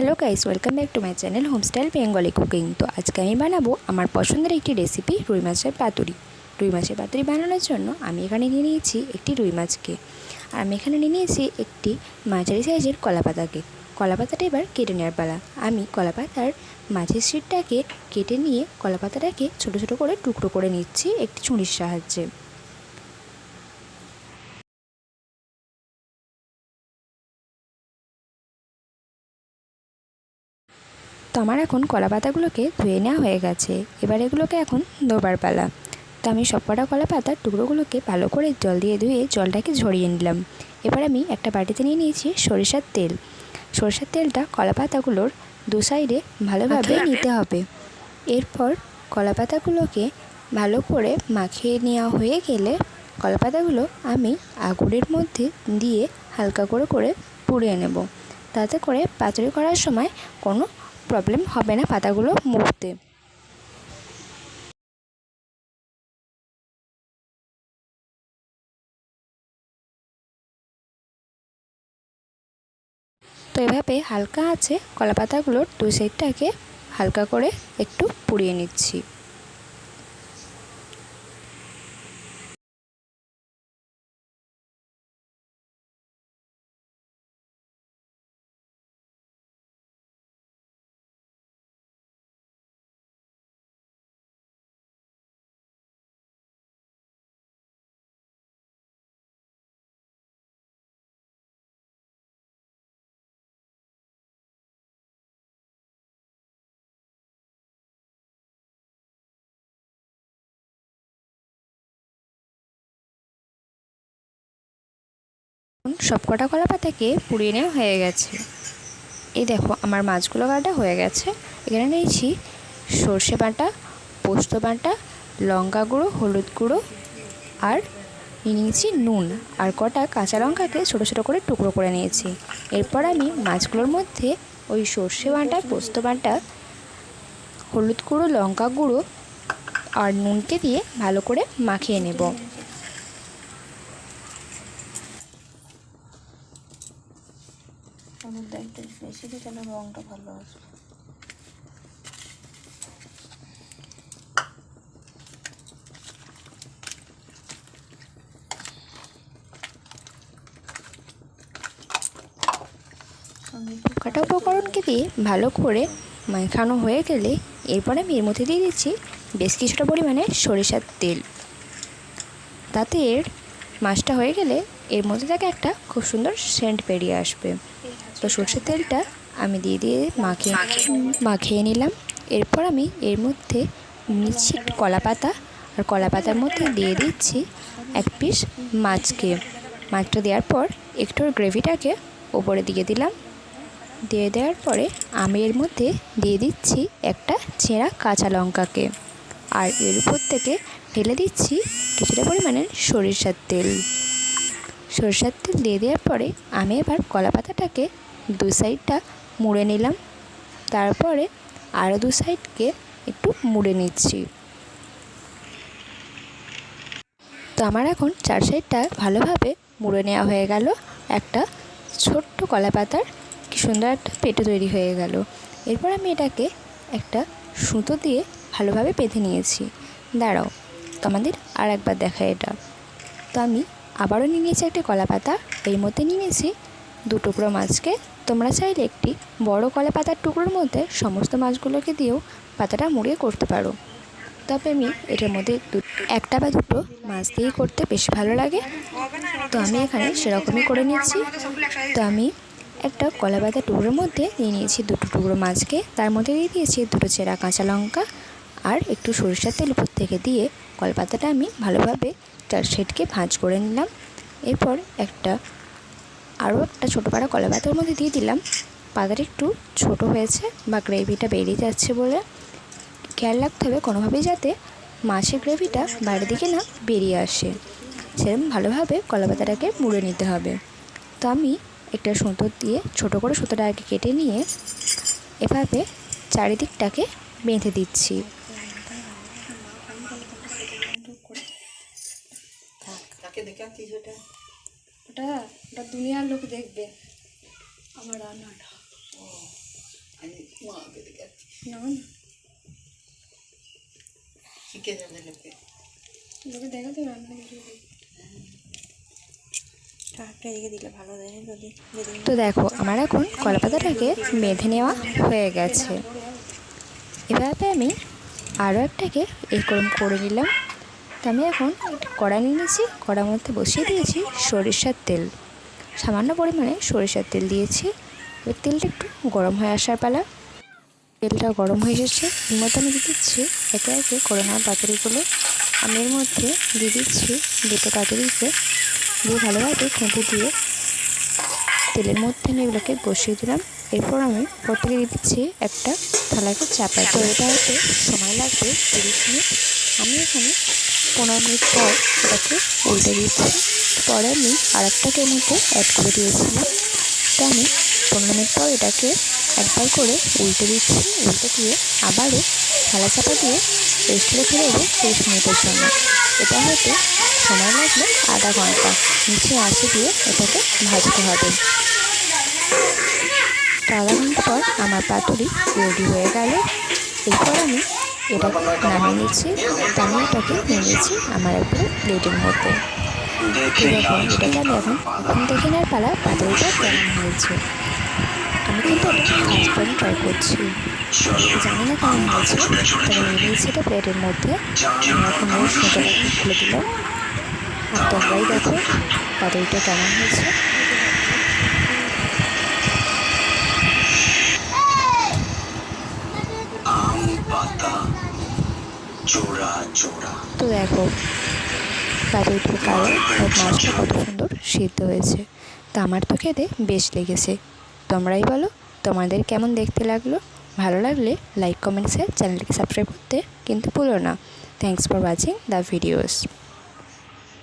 Hello guys, welcome back to my channel home style Bengali cooking. तो आज के बानाबो आमार पसंदेर एक रेसिपि रुई माछेर पातुरी। रुई माछेर पातुरी बानानोर जोन्नो आमी एखाने निये नियेछि एकटी रुई माछके, आर आमी एखाने निये नियेछि एकटी माझारि साइजेर कला पाताके। कला पाताटा एबार केटे नेওয়ার पाला। आमी कला पातार माझेर शीटटाके केटे निये कला पाताटाके छोटो छोटो करे टुकरो करे निচ্ছি एकटी छुरिर साहाज्ये। तो आमार एखन कला पातागुलोके धुए नेওয়া হয়ে গেছে। এবার এগুলোকে এখন ধোবার পালা। তো আমি সবকটা কলা পাতার টুকরোগুলোকে ভালো করে জল দিয়ে ধুয়ে জলটাকে ঝরিয়ে নিলাম। এবার আমি একটা বাটিতে নিয়ে নিয়েছি সরিষার তেল। সরিষার তেলটা কলা পাতাগুলোর দু সাইডে ভালোভাবে নিতে হবে। এরপর কলা পাতাগুলোকে ভালো করে মাখিয়ে নেওয়া হয়ে গেলে কলা পাতাগুলো আমি আগুনের মধ্যে দিয়ে হালকা করে করে পুড়িয়ে নেব। তাতে করে পাতুরি করার সময় কোনো प्रॉब्लम হবে না পাতাগুলো মুড়তে। তো এভাবে হালকা আছে কলা পাতাগুলোর দুই সাইডটাকে হালকা করে একটু পুড়িয়ে নিচ্ছি। সবকটা কলা পাতাকে পুড়িয়ে নেওয়া হয়ে গেছে। এই দেখো আমার মাছগুলো কাটা হয়ে গেছে। এখানে নিয়েছি সর্ষে বাটা, পোস্ত বাটা, লঙ্কা গুঁড়ো, হলুদ গুঁড়ো আর নিয়েছি নুন আর কটা কাঁচা লঙ্কাকে ছোটো ছোটো করে টুকরো করে নিয়েছি। এরপর আমি মাছগুলোর মধ্যে ওই সর্ষে বাটা, পোস্ত বাটা, হলুদ গুঁড়ো, লঙ্কা গুঁড়ো আর নুনকে দিয়ে ভালো করে মাখিয়ে নেব। একটু বেশি দিয়ে তাহলে রঙটা ভালো আসবে। কাটা উপকরণকে দিয়ে ভালো করে মাখানো হয়ে গেলে এরপরে আমি এর মধ্যে দিয়ে দিচ্ছি বেশ কিছুটা পরিমাণে সরিষার তেল। তাতে এর মাছটা হয়ে গেলে এর মধ্যে থেকে একটা খুব সুন্দর সেন্ট বেরিয়ে আসবে। তো সরষের তেলটা আমি দিয়ে দিয়ে মাখিয়ে নিলাম। এরপর আমি এর মধ্যে নিচ্ছি কলা পাতা আর কলা পাতার মধ্যে দিয়ে দিচ্ছি এক পিস মাছটা দেওয়ার পর একটু গ্রেভিটাকে ওপরে দিয়ে দিলাম। দিয়ে দেওয়ার পরে আমি এর মধ্যে দিয়ে দিচ্ছি একটা ছেঁড়া কাঁচা লঙ্কাকে আর এর উপর থেকে ঢেলে দিচ্ছি কিছুটা পরিমাণের সরিষার তেল। সরিষার তেল দিয়ে দেওয়ার পরে আমি এবার কলা পাতাটাকে দু সাইডটা মুড়ে নিলাম। তারপরে আরও দু সাইডকে একটু মুড়ে নিচ্ছি। তো আমার এখন চার সাইডটা ভালোভাবে মুড়ে নেওয়া হয়ে গেল। একটা ছোট্ট কলা পাতার কি সুন্দর একটা পেটো তৈরি হয়ে গেল। এরপর আমি এটাকে একটা সুতো দিয়ে ভালোভাবে বেঁধে নিয়েছি। দাঁড়াও তোমাদের আর একবার দেখা এটা। তো আমি আবারও নিয়ে নিয়েছি একটি কলা পাতা, এর মধ্যে নিয়ে নিয়েছি দু টুকরো মাছকে। তোমরা চাইলে একটি বড় কলা পাতার টুকরোর মধ্যে সমস্ত মাছগুলোকে দিয়েও পাতাটা মুড়িয়ে করতে পারো। তবে আমি এটার মধ্যে একটা বা দুটো মাছ দিয়ে করতে বেশ ভালো লাগে। তো আমি এখানে সেরকমই করে নিচ্ছি। তো আমি একটা কলা পাতার টুকরোর মধ্যে দিয়ে নিয়েছি দুটো টুকরো মাছকে, তার মধ্যে দিয়ে দিয়েছি দুটো চেরা কাঁচা লঙ্কা আর একটু সরিষার তেল উপর থেকে দিয়ে কলা পাতাটা আমি ভালোভাবে চার সাইডকে ভাঁজ করে নিলাম। এরপর আরও একটা ছোটো পাড়া কলা পাতার মধ্যে দিয়ে দিলাম। পাতাটা একটু ছোটো হয়েছে বা গ্রেভিটা বেরিয়ে যাচ্ছে বলে খেয়াল রাখতে হবে কোনোভাবেই যাতে মাছের গ্রেভিটা বাইরের দিকে না বেরিয়ে আসে, সেরকম ভালোভাবে কলা পাতাটাকে মুড়ে নিতে হবে। তো আমি একটা সুতো দিয়ে ছোটো করে সুতোটাকে কেটে নিয়ে এভাবে চারিদিকটাকে বেঁধে দিচ্ছি। ওটা দুনিয়ার লোক দেখবে আমার রান্নাটা। তো দেখো আমার এখন কলা পাতাটাকে বেঁধে নেওয়া হয়ে গেছে। এভাবে আমি আরও একটাকে এরকম করে নিলাম। তো আমি এখন কড়া নিয়ে নিয়েছি, কড়ার মধ্যে বসিয়ে দিয়েছি সরিষার তেল। সামান্য পরিমাণে সরিষার তেল দিয়েছি। এবার তেলটা একটু গরম হয়ে আসার পালা। তেলটা গরম হয়ে এসেছে, এর মধ্যে আমি দিয়ে দিচ্ছি একে একে করে নেওয়া পাতুরিগুলো। আমি এর মধ্যে দিয়ে দিচ্ছি দুটো পাতুরিকে, দিয়ে ভালোভাবে খুঁটি দিয়ে তেলের মধ্যে আমি এগুলোকে বসিয়ে দিলাম। এরপর আমি প্রত্যেকে দিয়ে দিচ্ছি একটা থালাকে চাপা। তো এটা হতে সময় লাগবে 30 মিনিট। আমি এখানে 15 মিনিট পর এটাকে উল্টে দিচ্ছি। পরে আমি আর একটাকে এর মধ্যে অ্যাড করে দিয়েছিলাম। তো আমি 15 মিনিট পর এটাকে একবার করে উল্টে দিচ্ছি। উল্টে দিয়ে আবারও থালা চাপা দিয়ে রেস্ট রেখে দেবো 30 মিনিটের জন্য। এটা হতে সময় লাগবে আধা ঘন্টা। নিচে আঁচে দিয়ে এটাকে ভাজতে হবে। তো আধা ঘন্টা পর আমার পাতুরি রেডি হয়ে গেল। এরপর আমি এটা নামিয়ে নিচ্ছি। আমি এটাকে নিয়ে নিয়েছি আমার একটা প্লেটের মধ্যে। দেখুন এটাকে আমি এখন দেখে নেওয়ার পালা পাতুরিটা কেমন হয়েছে। আমি কিন্তু এটা ফার্স্ট টাইম ট্রাই করছি, জানি না কেমন হয়েছে। তবে নিয়ে নিয়েছি এটা প্লেটের মধ্যে। আমি এখন ওই সুতোটাকে খুলে দিলাম। আর তোমরাই দেখো পাতুরিটা কেমন হয়েছে। তো দেখো পাতুরিটার কালার আর মাছটা কত সুন্দর সিদ্ধ হয়েছে। তো আমার তো খেতে বেশ লেগেছে। তোমরাই বলো তোমাদের কেমন দেখতে লাগলো। ভালো লাগলে লাইক, কমেন্ট, শেয়ার, চ্যানেলটিকে সাবস্ক্রাইব করতে কিন্তু ভুলো না। Thanks for watching the videos.